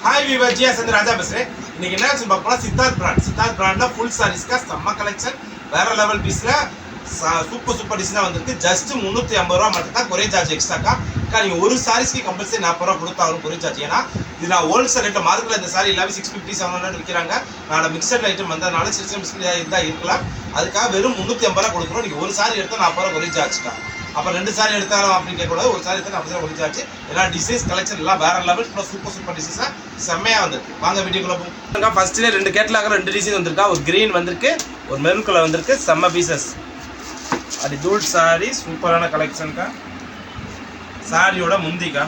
Hi விவர் ஜியா சந்திர ராஜா பேசுகிறேன். இன்னைக்கு என்ன பார்க்க போனால் சித்தார்த் பிராண்டில் ஃபுல் சாரீஸ்க்கா செம்ம கலெக்ஷன் வேற லெவல் பீஸில் சூப்பர் டிசைனாக வந்திருக்கு. ஜஸ்ட் 350 ரூபா மட்டும் தான் கொரியர் சார்ஜ் எக்ஸ்ட்ராக்கா. நீங்கள் ஒரு சாரீஸ்க்கு கம்பல்சரி 40 ரூபா கொடுத்தாலும் கொரியர் சார்ஜ். ஏன்னா இது நான் ஹோல்சேல் ரேட்டில் மார்க்கெட்டில் இந்த சாரி எல்லாமே 650 700 விற்கிறாங்க. நான் மிக்சட் ஐட்டம் வந்ததுனால சின்ன இருந்தால் இருக்கலாம். அதுக்காக வெறும் 350 ரூபா கொடுக்குறோம். நீங்கள் ஒரு சாரி எடுத்தால் 40 ரூபா கொரியர் சார்ஜ்க்கா. அப்புறம் 2 சாரி எடுத்தாலும் அப்படின்னு கேட்கக்கூடாது. ஒரு சாரி எடுத்தால் 40 ரூபா கொரியர் சார்ஜ். ஏன்னா டிசைன்ஸ் கலெக்ஷன் எல்லாம் வேற லெவல் சூப்பர் டிசைன்ஸாக செம்மையாக வந்திருக்கு. வாங்க வீடியோக்குள்ள போகும். ஃபர்ஸ்ட்லேயே 2 கேட்லாக 2 டிசைன் வந்திருக்கா. ஒரு கிரீன் வந்திருக்கு, ஒரு மெரூன் கலர் வந்திருக்கு. செம்ம பீசஸ். அது தூள் சாரி சூப்பரான கலெக்ஷன்க்கா. சாரியோட முந்திக்கா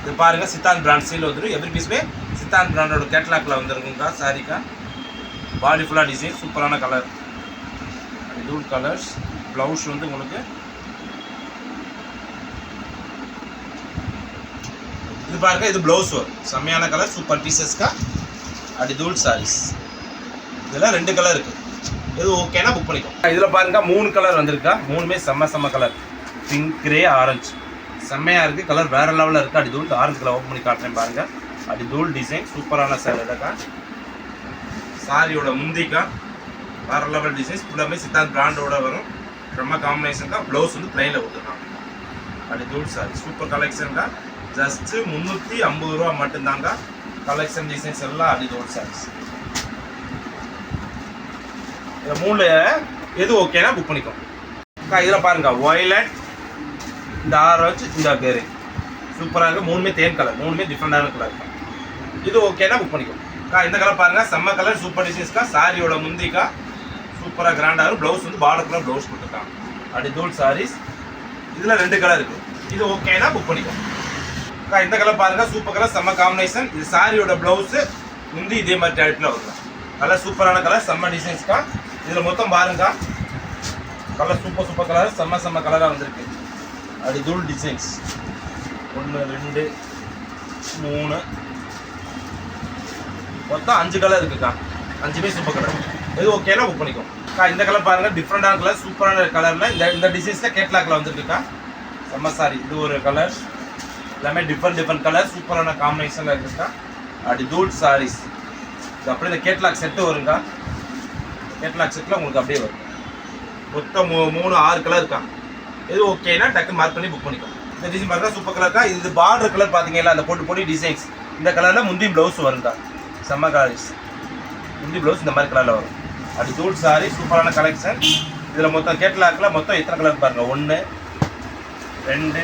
இது பாருங்க, சித்தார்த் பிராண்ட் சீல் வந்துடும். எவ்ரி பீஸுமே சித்தார்த் பிராண்டோட கேட்லாக்ல வந்துருக்குங்கக்கா. சாரிக்கா பாடி ஃபுல்லாக டிசைன் சூப்பரான கலர். தூள் கலர்ஸ். ப்ளவுஸ் வந்து உங்களுக்கு இது பாருங்க, இது ப்ளவுஸ் வரும். செம்மையான கலர் சூப்பர் பீசஸ்க்கா. அப்படி தூள் சாரீஸ் இதெல்லாம் 2 கலர் இருக்குது. இது ஓகேனா புக் பண்ணிக்கோ. இதில் பாருங்க 3 கலர் வந்திருக்கா. 3மே செம்ம கலர். பிங்க், கிரே, ஆரஞ்சு செம்மையாக இருக்குது. கலர் வேறு லெவலில் இருக்குது. அடி தூள் ஆரஞ்சு கலர் ஓப்பன் பண்ணி காட்டுறேன் பாருங்கள். அடி தூள் டிசைன் சூப்பரான சாரி எடுக்கா. சாரியோட முந்திக்கா வேறு லெவல் டிசைன்ஸ் ஃபுல்லாமே சித்தார்த் பிராண்டோட வரும். ரொம்ப காம்பினேஷன்க்கா. ப்ளவுஸ் வந்து பிளைனில் கொடுத்துருக்காங்க. அடி தூள் சாரி சூப்பர் கலெக்ஷன்க்கா. ஜஸ்ட்டு 350 ரூபா மட்டும்தாங்க. கலெக்ஷன் டிசைன்ஸ் எல்லாம் அடி தூள் சாரீஸ். இந்த 3 எது ஓகேனா புக் பண்ணிக்கோ. இதில் பாருங்க, ஒய்லட், இந்த ஆரஞ்சு, இந்த கேரி சூப்பராக இருக்குது. 3மே தேன் கலர். 3மே டிஃப்ரெண்டான கலர். இது ஓகேனா புக் பண்ணிக்கோ. இந்த கலர் பாருங்க, செம்ம கலர் சூப்பர் டிசைன்ஸ்க்கா. சாரியோட முந்திக்கா சூப்பராக கிராண்டாக இருக்கும். ப்ளவுஸ் வந்து பார்டர் கலர் ப்ளவுஸ் கொடுத்துருக்காங்க. அப்படி தூள் சாரீஸ். இதில் 2 கலர் இருக்குது. இது ஓகேனா புக் பண்ணிக்கோ. இந்த கலர் பாருங்க, சூப்பர் கலர் செம்ம காம்பினேஷன். இது சாரியோட ப்ளவுஸு முந்தி இதே மாதிரி டைப்பில் வரும். கலர் சூப்பரான கலர் செம்ம டிசைன்ஸ்க்கா. இதில் மொத்தம் பாருங்க, கலர் சூப்பர் கலர் செம்ம கலராக வந்திருக்கு. அப்படி தூள் டிசைன்ஸ் 1 2 3 மொத்தம் 5 கலர் இருக்குக்கா. 5மே சூப்பர் கலர். இது ஓகேனா புக் பண்ணிக்கோ. இந்த கலர் பாருங்க, டிஃப்ரெண்டான கலர் சூப்பரான கலரில் இந்த டிசைன்ஸில் கேட்லாக்ல வந்துருக்குக்கா. செம்ம சாரி. இது ஒரு கலர். எல்லாமே டிஃப்ரெண்ட் கலர் சூப்பரான காம்பினேஷனில் இருக்குக்கா. அப்படி தூள் சாரீஸ். இது அப்படியே இந்த கேட்லாக் செட்டு வருங்க. கேட்லாக் செட்டில் உங்களுக்கு அப்படியே வரும். மொத்தம் 6 கலர் இருக்கா. இது ஓகேனா டக்குன்னு மார்க் பண்ணி புக் பண்ணிக்கோ. இந்த டிசைன் பார்த்தா சூப்பர் கலர் இருக்கா. இது பார்டர் கலர் பார்த்தீங்கன்னா அந்த பொடி டிசைன்ஸ் இந்த கலரில் முந்தி ப்ளவுஸ் வருங்க. செம்ம கலர்ஸ். முந்தி ப்ளவுஸ் இந்த மாதிரி கலரில் வரும். அப்படி தூள் சாரி சூப்பரான கலெக்ஷன். இதில் மொத்தம் கேட்லாக்கில் மொத்தம் எத்தனை கலர் பாருங்கள். 1 2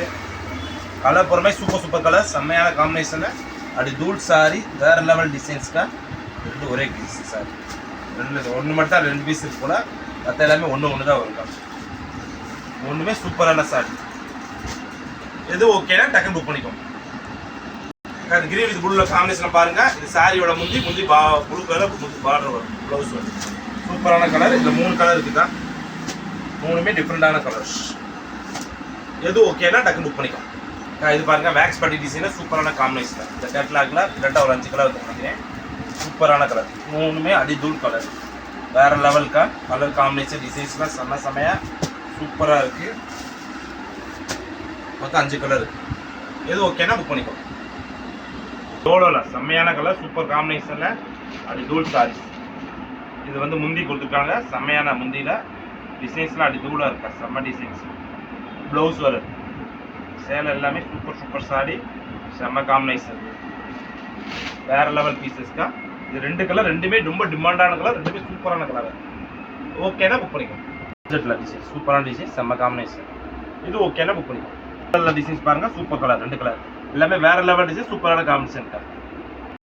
கலர் பொறுமை சூப்பர் கலர் செம்மையான காம்பினேஷனில். அப்படி தூள் சாரி வேறு லெவல் டிசைன்ஸ்க்கா. 2 ஒரே பீஸ் சாரி. 1 மட்டும் தான் 2 பீஸ் இருக்கு போல. மற்ற எல்லாமே ஒன்று தான் வருங்க. 3மே சூப்பரான சாரி. எது ஓகேனா டக்குன்னு புக் பண்ணிக்கோங்க. அது கிரீன் வித் ப்ளூவில் காம்பினேஷன் பாருங்கள். இது சாரியோட முந்தி ப்ளூ கலர் பார்டர் வரும். ப்ளவுஸ் வரும். சூப்பரான கலர். இதில் 3 கலர் இருக்குதா. 3மே டிஃப்ரெண்டான கலர்ஸ். எது ஓகேனா டக்குன்னு புக் பண்ணிக்கோங்க. இது பாருங்கள், வேக்ஸ் பட்டி டிசைனில் சூப்பரான காம்பினேஷன். இந்த கேட்லாகில் கரெக்டாக ஒரு 5 கலர் வந்து நினைக்கிறேன். சூப்பரான கலர். 3மே அடி தூள் கலர். வேறு லெவலுக்கா. கலர் காம்பினேஷன் டிசைன்ஸ்லாம் செம்மையாக சூப்பராக இருக்குது. மொத்தம் 5 கலர் இருக்குது. எது ஓகேனா புக் பண்ணிக்கோ. டோலோவில் செம்மையான கலர் சூப்பர் காம்பினேஷனில் அப்படி தூள் சாரீஸ். இது வந்து முந்தி கொடுத்துருக்காங்க. செம்மையான முந்தியில் டிசைன்ஸ்லாம் அப்படி தூளாக இருக்கா. செம்ம டிசைன்ஸ். ப்ளவுஸ் வரும். சேலை எல்லாமே சூப்பர் சாரி. செம்ம காம்பினேஷன். வேறு லெவல் பீசஸ்க்கா. இது 2 கலர். 2மே ரொம்ப டிமாண்டான கலர். 2மே சூப்பரான கலர். ஓகேனா புக் பண்ணிக்கோங்க. பட்ஜெட்டில் டிசைன் சூப்பரான டிசைன் செம்ம காம்பினேஷன். இது ஓகேனா புக் பண்ணிக்கோங்க. டிசைன்ஸ் பாருங்கள், சூப்பர் கலர். 2 கலர் எல்லாமே வேறு லெவல் டிசைன் சூப்பரான காம்பினேஷன்.